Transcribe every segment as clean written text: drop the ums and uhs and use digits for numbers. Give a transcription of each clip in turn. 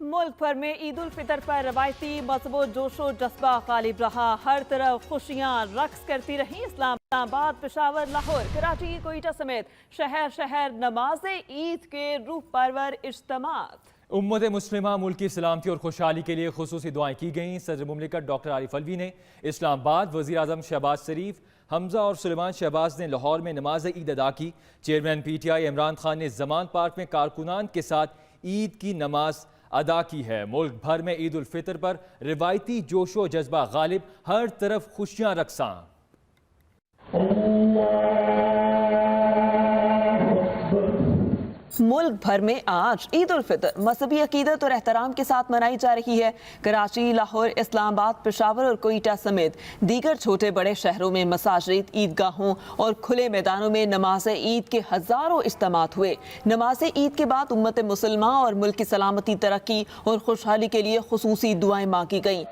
मुल्क भर में ईद उल फितर पर रवायती मजहबो जोशो जज्बा गालिब रहा। हर तरफ खुशियां रक्स करती रही। इस्लामाबाद, पेशावर, लाहौर, कराची, कोयटा समेत शहर शहर नमाज ईद के रूह परवर इज्तिमात। उम्मत मुस्लिमा मुल्क की सलामती और खुशहाली के लिए खुसूसी दुआएं की गईं। सदर मुमलिकत डॉक्टर आरिफ अलवी ने इस्लामाबाद, वज़ीर आज़म शहबाज शरीफ, हमजा और सुलेमान शहबाज ने लाहौर में नमाज ईद अदा की। चेयरमैन PTI इमरान खान ने जमान पार्क में कारकुनान के साथ ईद की नमाज अदा की है। मुल्क भर में ईद उल फितर पर रिवायती जोशो जज्बा गालिब, हर तरफ खुशियां रक्सां। मुल्क भर में आज ईद उल फितर मजहबी अकीदत और एहतराम के साथ मनाई जा रही है। कराची, लाहौर, इस्लामाबाद, पेशावर और कोयटा समेत दीगर छोटे बड़े शहरों में मसाजिद, ईदगाहों और खुले मैदानों में नमाज ईद के हजारों इज्तिमात हुए। नमाज ईद के बाद उम्मत मुसलमा और मुल्क की सलामती, तरक्की और खुशहाली के लिए खुसूसी दुआएं मांगी गईं।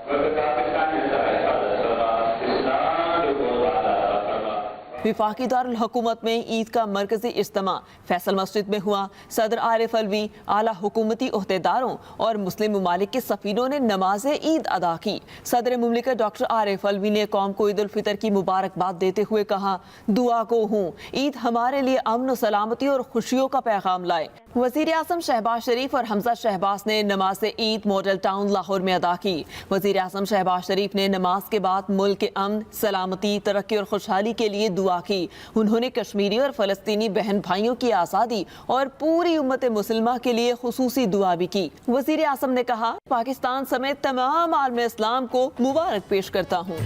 विफाकी दारुल हुकूमत में ईद का मरकजी इज्तिमा फैसल मस्जिद में हुआ। सदर आरिफ अलवी, आला हुकूमती ओहदेदारों और मुस्लिम ममालिक के सफीरों ने नमाज ईद अदा की। सदर मुमलिकत डॉक्टर आरिफ अलवी ने कौम को ईद उल फितर की मुबारकबाद देते हुए कहा, दुआ को हूँ ईद हमारे लिए अमन, सलामती और खुशियों का पैगाम लाए। वज़ीर आज़म शहबाज शरीफ और हमजा शहबाज ने नमाज ईद मॉडल टाउन लाहौर में अदा की। वज़ीर आज़म शहबाज शरीफ ने नमाज के बाद मुल्क के अमन, सलामती, तरक्की और खुशहाली के लिए दुआ की। उन्होंने कश्मीरी और फलस्तीनी बहन भाइयों की आज़ादी और पूरी उम्मत मुसलमा के लिए खुसूसी दुआ भी की। वज़ीर आज़म ने कहा, पाकिस्तान समेत तमाम आलम इस्लाम को मुबारक पेश करता हूँ।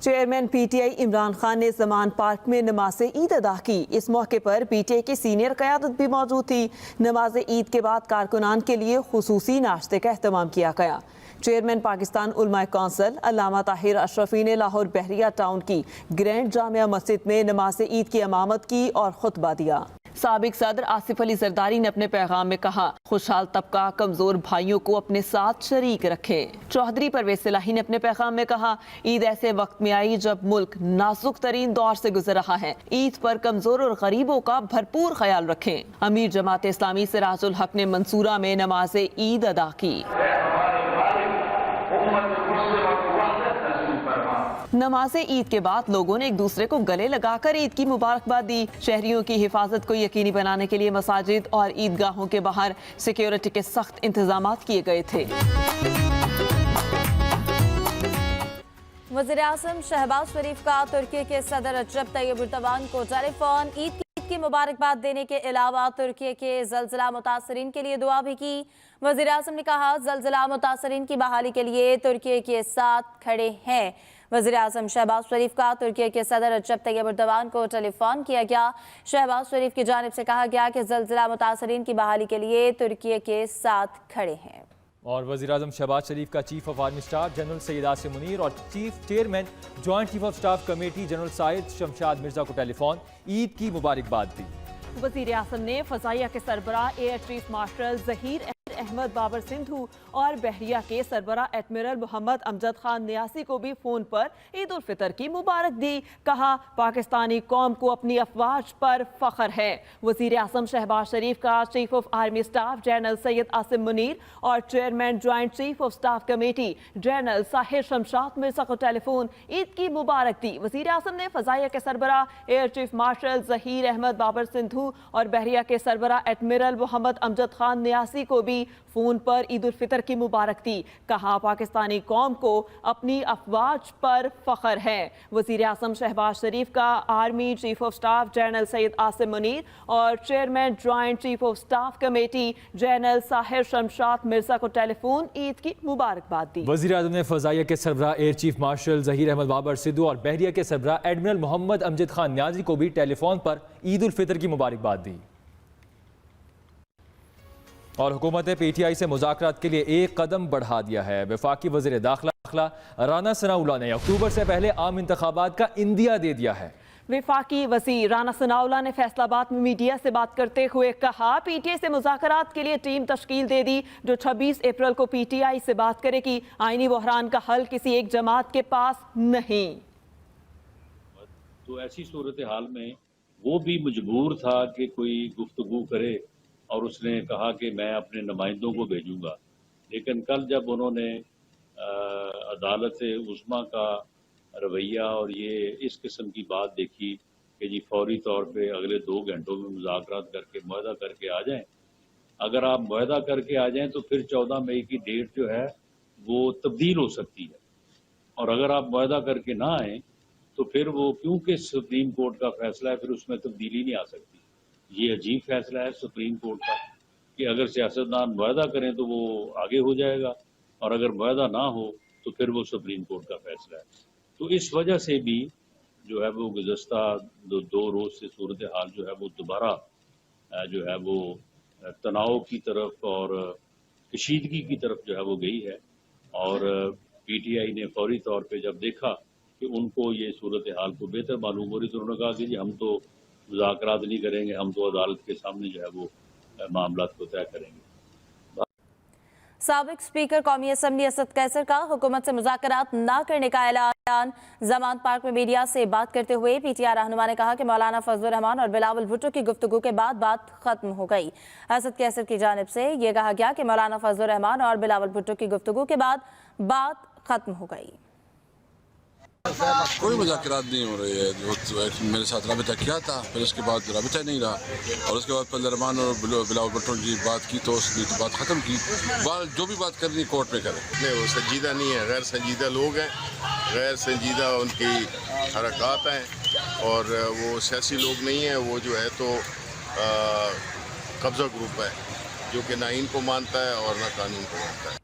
चेयरमैन PTI इमरान खान ने जमान पार्क में नमाज ईद अदा की। इस मौके पर PTI की सीनियर क़यादत भी मौजूद थी। नमाज ईद के बाद कारकुनान के लिए खुसूसी नाश्ते का एहतमाम किया गया। चेयरमैन पाकिस्तान उलमा कौंसिल अल्लामा ताहिर अशरफी ने लाहौर बहरिया टाउन की ग्रैंड जामिया मस्जिद में नमाज ईद की इमामत की और खुतबा दिया। साबिक सदर आसिफ अली जरदारी ने अपने पैगाम में कहा, खुशहाल तबका कमजोर भाइयों को अपने साथ शरीक रखे। चौधरी परवेज सिलाही ने अपने पैगाम में कहा, ईद ऐसे वक्त में आई जब मुल्क नाजुक तरीन दौर से गुजर रहा है। ईद पर कमजोर और गरीबों का भरपूर ख्याल रखें। अमीर जमात इस्लामी सिराजुल हक ने मंसूरा में नमाज ईद अदा की। नमाज ईद के बाद लोगों ने एक दूसरे को गले लगाकर ईद की मुबारकबाद दी। शहरियों की हिफाजत को यकीनी बनाने के लिए मसाजिद और ईदगाहों के बाहर सिक्योरिटी के सख्त इंतजामात किए गए थे। वज़ीर आज़म शहबाज शरीफ का तुर्की के सदर रजब तैयब एर्दोगान को टेलीफोन। ईद की मुबारकबाद देने के अलावा तुर्की के ज़लज़ला मुतासरीन के लिए दुआ भी की। वज़ीर आज़म ने कहा, ज़लज़ला मुतासरीन की बहाली के लिए तुर्की के साथ खड़े हैं। वज़ीर आज़म शहबाज शरीफ का तुर्की के सदर रजब तैयब एर्दोगान को टेलीफोन किया गया। शहबाज शरीफ की जानिब से कहा गया कि ज़लज़ला मुतासरीन की बहाली के लिए तुर्की के साथ खड़े हैं। और वज़ीर आज़म शहबाज शरीफ का chief of army staff general Syed Asim Munir और chairman joint chief of staff committee general Saeed Shamshad Mirza को टेलीफोन ईद की मुबारकबाद दी। वज़ीर आज़म ने फ़ज़ाइया के सरबराह air chief marshal Zaheer Ahmed Babar Sidhu और बहरिया के सरबराह एडमिरल मोहम्मद अमजद खान नियासी को भी फोन पर ईद उल फितर की मुबारक दी। कहा, पाकिस्तानी कौम को अपनी अफवाज पर फख्र है। वज़ीर आज़म शहबाज शरीफ का chief of army staff general Syed Asim Munir और chairman joint chief of staff committee general Sahir Shamshad Mirza को टेलीफोन ईद की मुबारक दी। वज़ीर आज़म ने फ़ज़ाइया के सरबराह air chief marshal Zaheer Ahmed Babar Sidhu और बहरिया के सरबराह एडमिरल मोहम्मद अमजद खान नियासी को भी फोन पर ईद उल फितर की मुबारक दी। कहा, पाकिस्तानी कौम को अपनी अफवाज पर फख्र है। वज़ीर आज़म शहबाज शरीफ का army chief of staff general Syed Asim Munir और chairman joint chief of staff committee general Sahir Shamshad Mirza को टेलीफोन ईद की मुबारकबाद दी। वज़ीर आज़म ने फ़ज़ाइया के सरबराह air chief marshal Zaheer Ahmed Babar Sidhu और बहरिया के सरबराह एडमिरल मोहम्मद अमजद खान नियाज़ी को भी टेलीफोन पर ईद उल फितर की मुबारकबाद दी। और हुकूमत ने PTI से मुज़ाकरात के लिए एक कदम बढ़ा दिया है। वफाकी वज़ीर दाखिला राना सनाउल्लाह ने अक्टूबर से पहले आम इंतखाबात का इंदिया दे दिया है। वफाकी वज़ीर राना सनाउल्लाह ने फैसलाबाद में मीडिया से बात करते हुए कहा, PTI से मुज़ाकरात के लिए टीम तश्कील दे दी जो 26 अप्रैल को PTI से बात करेगी। आईनी बहरान का हल किसी एक जमात के पास नहीं। तो ऐसी सूरत हाल में वो भी मजबूर था कि कोई गुफ्तगू करे اور اس نے کہا کہ میں اپنے نمائندوں کو بھیجوں گا، لیکن کل جب انہوں نے عدالت عظمیٰ کا رویہ اور یہ اس قسم کی بات دیکھی کہ جی فوری طور پہ اگلے 2 گھنٹوں میں مذاکرات کر کے معاہدہ کر کے آ جائیں، اگر آپ معاہدہ کر کے آ جائیں تو پھر 14 مئی کی ڈیٹ جو ہے وہ تبدیل ہو سکتی ہے، اور اگر آپ معاہدہ کر کے نہ آئیں تو پھر وہ کیونکہ سپریم کورٹ کا فیصلہ ہے پھر اس میں تبدیلی نہیں آ سکتی۔ یہ عجیب فیصلہ ہے سپریم کورٹ کا کہ اگر سیاستدان معاہدہ کریں تو وہ آگے ہو جائے گا، اور اگر معاہدہ نہ ہو تو پھر وہ سپریم کورٹ کا فیصلہ ہے۔ تو اس وجہ سے بھی جو ہے وہ گزشتہ 2 روز سے صورتحال جو ہے وہ دوبارہ جو ہے وہ تناؤ کی طرف اور کشیدگی کی طرف جو ہے وہ گئی ہے، اور پی ٹی آئی نے فوری طور پہ جب دیکھا کہ ان کو یہ صورتحال کو بہتر معلوم ہو رہی تو انہوں نے کہا کہ جی ہم تو مذاکرات نہیں کریں گے، ہم تو عدالت کے سامنے جو ہے وہ معاملات کو طے کریں گے۔ سابق اسپیکر قومی اسمبلی اسد قیصر کا حکومت سے مذاکرات نہ کرنے کا اعلان۔ زمان پارک میں میڈیا سے بات کرتے ہوئے پی ٹی آئی رہنما نے کہا کہ مولانا فضل الرحمان اور بلاول بھٹو کی گفتگو کے بعد بات ختم ہو گئی۔ اسد قیصر کی جانب سے یہ کہا گیا کہ مولانا فضل الرحمان اور بلاول بھٹو کی گفتگو کے بعد بات ختم ہو گئی۔ کوئی مذاکرات نہیں ہو رہی ہے، میرے ساتھ رابطہ کیا تھا، پھر اس کے بعد رابطہ نہیں رہا، اور اس کے بعد فضل الرحمان اور بلاول بھٹو کی بات کی تو اس نے تو بات ختم کی، جو بھی بات کرنی کورٹ میں کرے۔ نہیں، وہ سنجیدہ نہیں ہے، غیر سنجیدہ لوگ ہیں، غیر سنجیدہ ان کی حرکات ہیں، اور وہ سیاسی لوگ نہیں ہیں، وہ جو ہے تو قبضہ گروپ ہے جو کہ نہ ان کو مانتا ہے اور نہ قانون کو مانتا ہے۔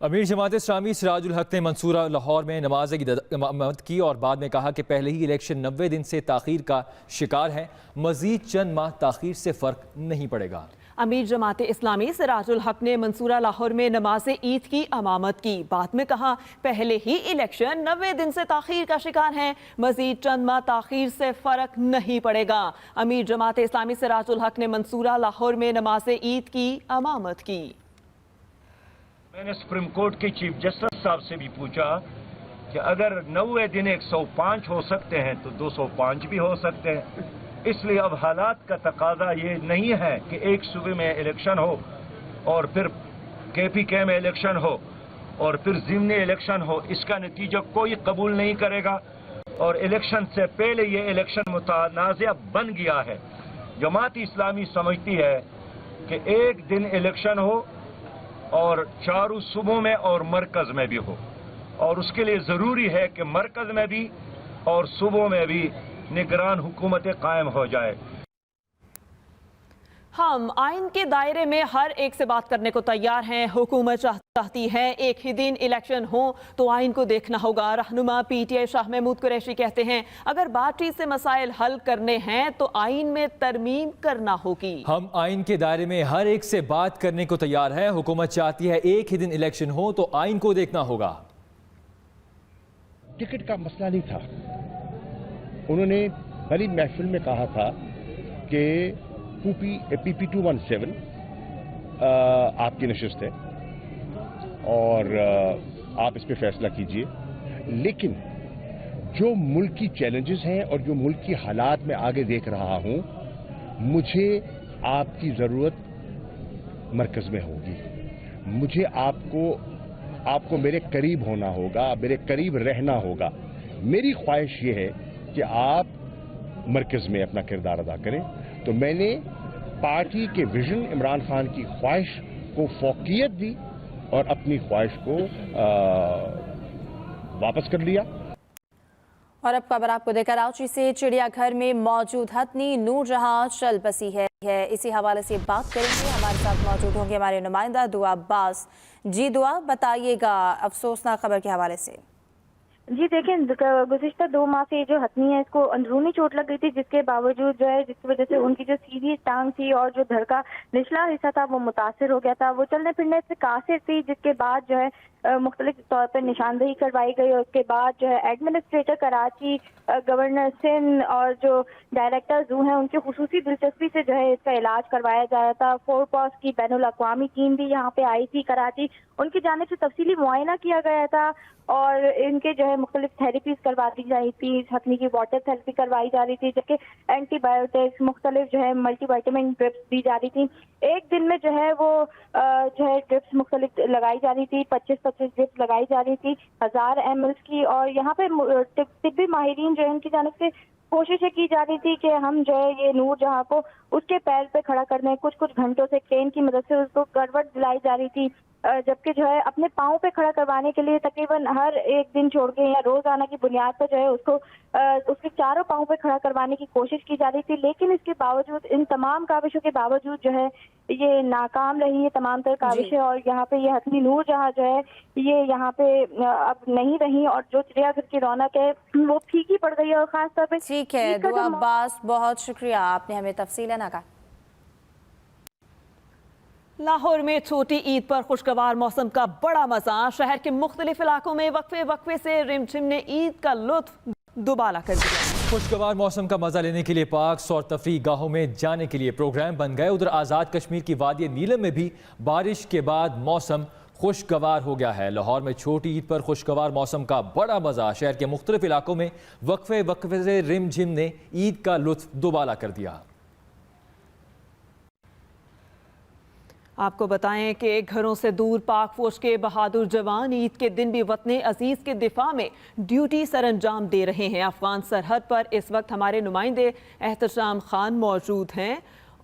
امیر جماعت اسلامی سراج الحق نے منصورہ لاہور میں نماز عید امامت کی اور بعد میں کہا کہ پہلے ہی الیکشن 90 دن سے تاخیر کا شکار ہے، مزید چند ماہ تاخیر سے فرق نہیں پڑے گا۔ امیر جماعت اسلامی سراج الحق نے منصورہ لاہور میں نماز عید کی امامت کی، بعد میں کہا پہلے ہی الیکشن 90 دن سے تاخیر کا شکار ہیں، مزید چند ماہ تاخیر سے فرق نہیں پڑے گا۔ امیر جماعت اسلامی سراج الحق نے منصورہ لاہور میں نماز عید کی امامت کی۔ میں نے سپریم کورٹ کے چیف جسٹس صاحب سے بھی پوچھا کہ اگر 90 دن 105 ہو سکتے ہیں تو 205 بھی ہو سکتے ہیں، اس لیے اب حالات کا تقاضا یہ نہیں ہے کہ ایک صوبے میں الیکشن ہو اور پھر کے پی کے میں الیکشن ہو اور پھر ضمنی الیکشن ہو، اس کا نتیجہ کوئی قبول نہیں کرے گا، اور الیکشن سے پہلے یہ الیکشن متنازع بن گیا ہے۔ جماعت اسلامی سمجھتی ہے کہ ایک دن الیکشن ہو اور چاروں صوبوں میں اور مرکز میں بھی ہو، اور اس کے لیے ضروری ہے کہ مرکز میں بھی اور صوبوں میں بھی نگران حکومتیں قائم ہو جائے۔ ہم آئین کے دائرے میں ہر ایک سے بات کرنے کو تیار ہیں، حکومت چاہتی ہے ایک ہی دن الیکشن ہو تو آئین کو دیکھنا ہوگا۔ رہنما P T I Shah Mahmood Qureshi کہتے ہیں اگر بات چیت سے مسائل حل کرنے ہیں تو آئین میں ترمیم کرنا ہوگی۔ ہم آئین کے دائرے میں ہر ایک سے بات کرنے کو تیار ہے، حکومت چاہتی ہے ایک ہی دن الیکشن ہو تو آئین کو دیکھنا ہوگا۔ ٹکٹ کا مسئلہ نہیں تھا، انہوں نے بڑی محفل میں کہا تھا کہ پی پی 217 آپ کی نشست ہے اور آپ اس پہ فیصلہ کیجئے، لیکن جو ملکی چیلنجز ہیں اور جو ملکی حالات میں آگے دیکھ رہا ہوں، مجھے آپ کی ضرورت مرکز میں ہوگی، مجھے آپ کو میرے قریب ہونا ہوگا، میرے قریب رہنا ہوگا۔ میری خواہش یہ ہے کہ آپ مرکز میں اپنا کردار ادا کریں، تو میں نے پارٹی کے ویژن عمران خان کی خواہش کو فوقیت دی اور اپنی خواہش کو واپس کر لیا۔ اور اب خبر آپ کو دے کراچی سے، چڑیا گھر میں موجود ہتھنی نور جہاں چل بسی ہے، اسی حوالے سے بات کریں گے۔ ہمارے ساتھ موجود ہوں گے ہمارے نمائندہ دعا عباس۔ جی دعا، بتائیے گا افسوسناک خبر کے حوالے سے۔ جی دیکھیں، گزشتہ 2 ماہ سے جو ہتھنی ہے اس کو اندرونی چوٹ لگ گئی تھی، جس کے باوجود جو ہے جس کی وجہ سے ان کی جو سیدھی ٹانگ تھی اور جو دھڑ کا نچلا حصہ تھا وہ متاثر ہو گیا تھا، وہ چلنے پھرنے سے قاصر تھی، جس کے بعد جو ہے مختلف طور پر نشاندہی کروائی گئی، اور اس کے بعد جو ہے ایڈمنسٹریٹر کراچی، گورنر سندھ اور جو ڈائریکٹر زو ہیں ان کی خصوصی دلچسپی سے جو ہے اس کا علاج کروایا جا رہا تھا۔ فورپاس کی بین الاقوامی ٹیم بھی یہاں پہ آئی تھی کراچی، ان کی جانب سے تفصیلی معائنہ کیا گیا تھا اور ان کے جو ہے मुख्तलिफ थेरेपीज करवा दी जा रही थी, हथनी की वाटर थेरेपी करवाई जा रही थी, जबकि एंटीबायोटिक्स मुख्तलिफ जो है मल्टीवाइटामिन ड्रिप्स दी जा रही थी। एक दिन में जो है वो जो है ड्रिप्स मुख्तलिफ लगाई जा रही थी, 25-25 ड्रिप्स लगाई जा रही थी 1000 ml की। और यहाँ पे तिब्बी माहिरीन जो है उनकी जानिब से कोशिशें की जा रही थी कि हम जो है ये नूर जहाँ को उसके पैर पे खड़ा कर दें। कुछ घंटों से क्रेन की मदद से उसको करवट दिलाई जा रही थी, जबकि जो है अपने पाँव पे खड़ा करवाने के लिए तकरीबन हर एक दिन छोड़ के या रोजाना की बुनियाद पर जो है उसको उसके चारों पाँव पे खड़ा करवाने की कोशिश की जा रही थी। लेकिन इसके बावजूद, इन तमाम काविशों के बावजूद जो है ये नाकाम रही है तमाम तर काविशें। और यहाँ पे ये हथनी नूर जहाँ जो है ये यहाँ पे अब नहीं रही और जो चिड़ियाघर की रौनक है वो फीकी पड़ गई है। और खास तौर पे ठीक है दुआ अब्बास, बहुत शुक्रिया, आपने हमें तफसीलन आगाह। लाहौर में छोटी ईद पर खुशगवार मौसम का बड़ा मजा। शहर के मुख्तलिफ इलाकों में वक्फे से रिमझिम ने ईद का लुत्फ दुबाला कर दिया। खुशगवार मौसम का मजा लेने के लिए पार्क्स और तफरीह गाहों में जाने के लिए प्रोग्राम बन गए। उधर आज़ाद कश्मीर की वादी नीलम में भी बारिश के बाद मौसम खुशगवार हो गया है। लाहौर में छोटी ईद पर खुशगवार मौसम का बड़ा मजा। शहर के मुख्तलिफ इलाकों में वक्फे से रिमझिम ने ईद का लुत्फ दुबाला कर दिया। आपको बताएं कि घरों से दूर पाक फौज के बहादुर जवान ईद के दिन भी वतन अजीज के दिफा में ड्यूटी सरअंजाम दे रहे हैं। अफगान सरहद पर इस वक्त हमारे नुमाइंदे एहतशाम खान मौजूद हैं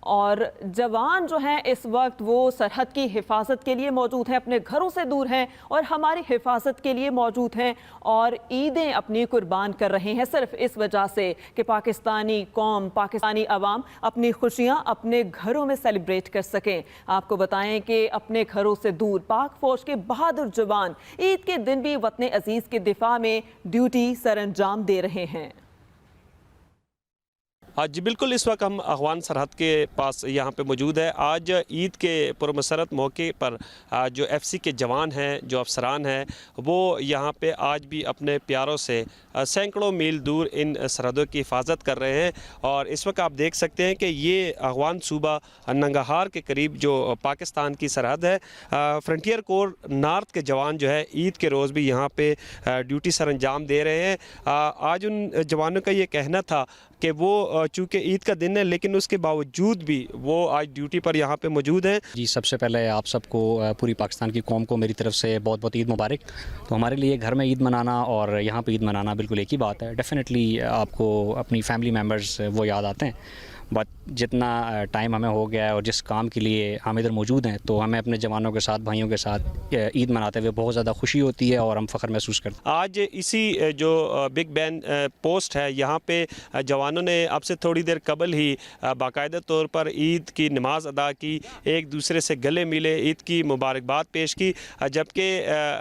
और जवान जो हैं इस वक्त वो सरहद की हिफाजत के लिए मौजूद हैं, अपने घरों से दूर हैं और हमारी हिफाजत के लिए मौजूद हैं और ईदें अपनी कुर्बान कर रहे हैं सिर्फ इस वजह से कि पाकिस्तानी कौम, पाकिस्तानी अवाम अपनी खुशियां अपने घरों में सेलिब्रेट कर सकें। आपको बताएं कि अपने घरों से दूर पाक फौज के बहादुर जवान ईद के दिन भी वतन अजीज के दिफा में ड्यूटी सरअंजाम दे रहे हैं। जी बिल्कुल, इस वक्त हम अफगान सरहद के पास यहाँ पे मौजूद है। आज ईद के पुरमसरत मौके पर जो एफसी के जवान हैं, जो अफसरान हैं, वो यहाँ पे आज भी अपने प्यारों से सैकड़ों मील दूर इन सरहदों की हिफाजत कर रहे हैं। और इस वक्त आप देख सकते हैं कि ये अफगान सूबा नंगाहार के करीब जो पाकिस्तान की सरहद है, फ्रंटियर कोर नॉर्थ के जवान जो है ईद के रोज़ भी यहाँ पे ड्यूटी सरअंजाम दे रहे हैं। आज उन जवानों का ये कहना था कि वो चूँकि ईद का दिन है लेकिन उसके बावजूद भी वो आज ड्यूटी पर यहाँ पे मौजूद हैं। जी सबसे पहले आप सबको, पूरी पाकिस्तान की कौम को मेरी तरफ से बहुत बहुत ईद मुबारक। तो हमारे लिए घर में ईद मनाना और यहाँ पे ईद मनाना बिल्कुल एक ही बात है। डेफिनेटली आपको अपनी फैमिली मेम्बर्स वो याद आते हैं, बट जितना टाइम हमें हो गया है और जिस काम के लिए हम इधर मौजूद हैं तो हमें अपने जवानों के साथ, भाइयों के साथ ईद मनाते हुए बहुत ज़्यादा खुशी होती है और हम फ़ख्र महसूस करते हैं। आज इसी जो बिग बैन पोस्ट है यहाँ पे जवानों ने अब से थोड़ी देर कबल ही बाकायदा तौर पर ईद की नमाज अदा की, एक दूसरे से गले मिले, ईद की मुबारकबाद पेश की, जबकि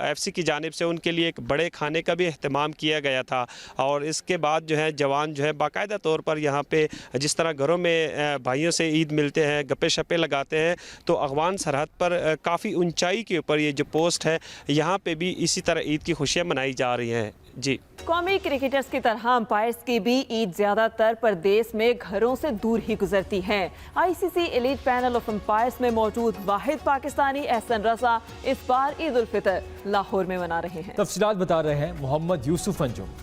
एफसी की जानिब से उनके लिए एक बड़े खाने का भी अहतमाम किया गया था। और इसके बाद जो है जवान जो है बाकायदा तौर पर यहाँ पे जिस तरह घरों में भाइयों से ईद मिलते हैं, गप्पे शप्पे लगाते हैं, तो अफगान सरहद पर काफ़ी ऊंचाई के ऊपर ये जो पोस्ट है यहाँ पे भी इसी तरह ईद की खुशियाँ मनाई जा रही हैं। जी कौमी क्रिकेटर्स की तरह अंपायर्स की भी ईद ज्यादातर परदेस में घरों से दूर ही गुजरती है। ICC elite panel of umpires में मौजूद वाहिद पाकिस्तानी एहसन रजा इस बार ईद उल फितर लाहौर में मना रहे हैं। तफसीलात बता रहे हैं मोहम्मद यूसुफ अंजुम।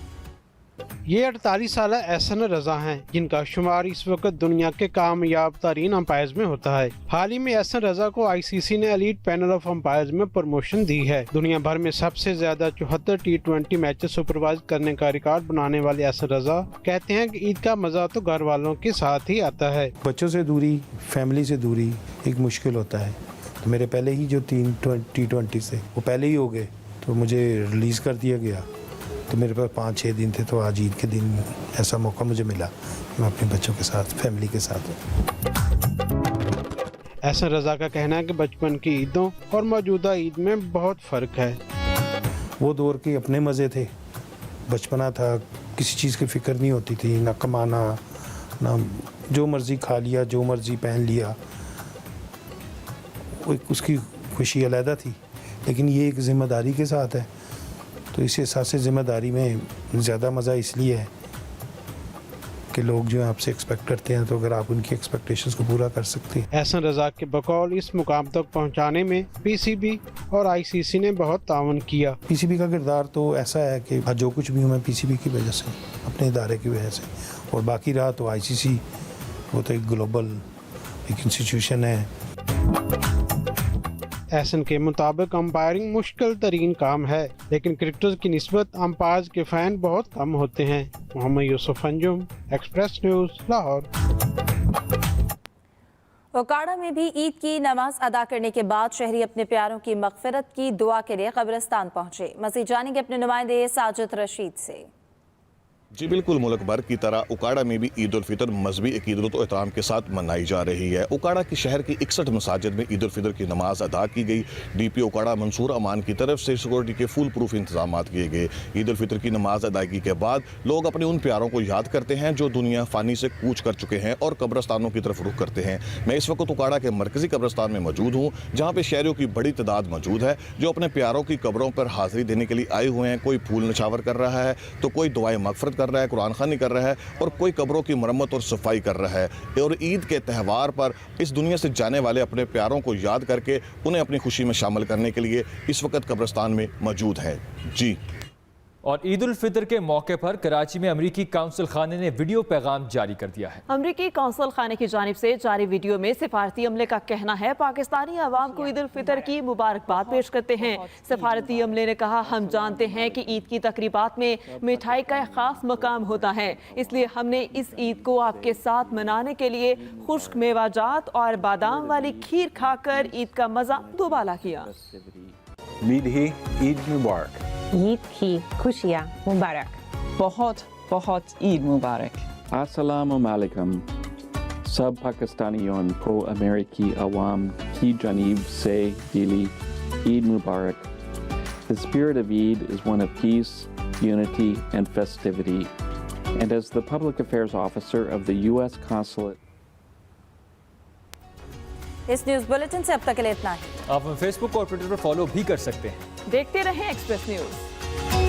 ये 48 साल एहसन रजा हैं, जिनका शुमार इस वक्त दुनिया के कामयाब तरीन अंपायर्स में होता है। हाल ही में एहसन रजा को आईसीसी ने एलीट पैनल ऑफ अंपायर्स में प्रमोशन दी है। दुनिया भर में सबसे ज्यादा 74 T20 मैचेस सुपरवाइज करने का रिकॉर्ड बनाने वाले एहसन रजा कहते हैं कि ईद का मजा तो घर वालों के साथ ही आता है। बच्चों से दूरी, फैमिली से दूरी एक मुश्किल होता है। तो मेरे पहले ही जो 3 T20 से वो पहले ही हो गए, तो मुझे रिलीज कर दिया गया। तो मेरे पास 5-6 दिन थे, तो आज ईद के दिन ऐसा मौका मुझे मिला, मैं अपने बच्चों के साथ, फैमिली के साथ। एहसन रजा का कहना है कि बचपन की ईदों और मौजूदा ईद में बहुत फ़र्क है। वो दौर के अपने मज़े थे, बचपना था, किसी चीज़ की फ़िक्र नहीं होती थी, ना कमाना, ना जो मर्ज़ी खा लिया, जो मर्ज़ी पहन लिया, उसकी खुशी अलहदा थी। लेकिन ये एक ज़िम्मेदारी के साथ है, तो इस एहसास से ज़िम्मेदारी में ज़्यादा मज़ा इसलिए है कि लोग जो है आपसे एक्सपेक्ट करते हैं, तो अगर आप उनकी एक्सपेक्टेशंस को पूरा कर सकते हैं। एहसन रजा के बकौल इस मुकाम तक पहुंचाने में पीसीबी और आईसीसी ने बहुत ताउन किया। पीसीबी का किरदार तो ऐसा है कि जो कुछ भी हूँ मैं पीसीबी की वजह से, अपने इदारे की वजह से, और बाकी रहा तो आईसीसी, वो तो एक ग्लोबल एक इंस्टीट्यूशन है। एहसन के मुताबिक अंपायरिंग मुश्किल तरीन काम है, लेकिन क्रिकेटर्स की निस्बत अंपायर्स के फैन बहुत कम होते हैं। Mohammad Yousuf Anjum, Express News, Lahore. ओकाड़ा में भी ईद की नमाज अदा करने के बाद शहरी अपने प्यारों की मगफिरत की दुआ के लिए कब्रिस्तान पहुंचे। मज़ीद जानेंगे अपने नुमाइंदे साजिद रशीद से। जी बिल्कुल, मुल्क भर की तरह उकाड़ा में भी ईद उल फितर मजहबी अकीदत और एहतराम के साथ मनाई जा रही है। उकाड़ा की शहर की 61 मसाजिद में ईद उल फितर की नमाज अदा की गई। डीपी उकाड़ा मंसूर अमान की तरफ से सिक्योरिटी के फुल प्रूफ इंतजाम किए गए। ईद उल फितर की नमाज अदायगी के बाद लोग अपने उन प्यारों को याद करते हैं जो दुनिया फ़ानी से कूच कर चुके हैं और कब्रस्तानों की तरफ रुख करते हैं। मैं इस वक्त उकाड़ा के मरकज़ी कब्रस्तान में मौजूद हूँ, जहाँ पर शहरियों की बड़ी तादाद मौजूद है जो अपने प्यारों की कब्रों पर हाजिरी देने के लिए आए हुए हैं। कोई फूल नछावर कर रहा है, तो कोई दुआए मगफरत कर रहा है, कुरान खानी कर रहा है, और कोई कब्रों की मरम्मत और सफाई कर रहा है। और ईद के त्यौहार पर इस दुनिया से जाने वाले अपने प्यारों को याद करके उन्हें अपनी खुशी में शामिल करने के लिए इस वक्त कब्रिस्तान में मौजूद है। जी। और ईद उल फितर के मौके पर कराची में अमरीकी काउंसिल खाने ने वीडियो पैगाम जारी कर दिया है। अमरीकी काउंसिल खाने की जानिब से जारी वीडियो में सिफारती अमले का कहना है, पाकिस्तानी अवाम को ईद उल फितर की मुबारकबाद पेश करते हैं। सिफारती अमले ने कहा, हम जानते हैं कि ईद की तकरीबात में मिठाई का एक खास मकाम होता है, इसलिए हमने इस ईद को आपके साथ मनाने के लिए खुश्क मेवाजात और बादाम वाली खीर खाकर ईद का मजा दोबाला किया। ईद मुबारक। ईद की खुशियाँ मुबारक। बहुत बहुत ईद मुबारक। अस्सलामु अलैकुम। सब पाकिस्तानियों को अमेरिकी अवाम की जानिब से दिली ईद मुबारक। The spirit of Eid is one of peace, unity and festivity. And as the Public Affairs Officer of the U.S. Consulate, इस न्यूज़ बुलेटिन से अब तक के लिए इतना ही। आप हमें फेसबुक और ट्विटर पर फॉलो भी कर सकते हैं। देखते रहें एक्सप्रेस न्यूज़।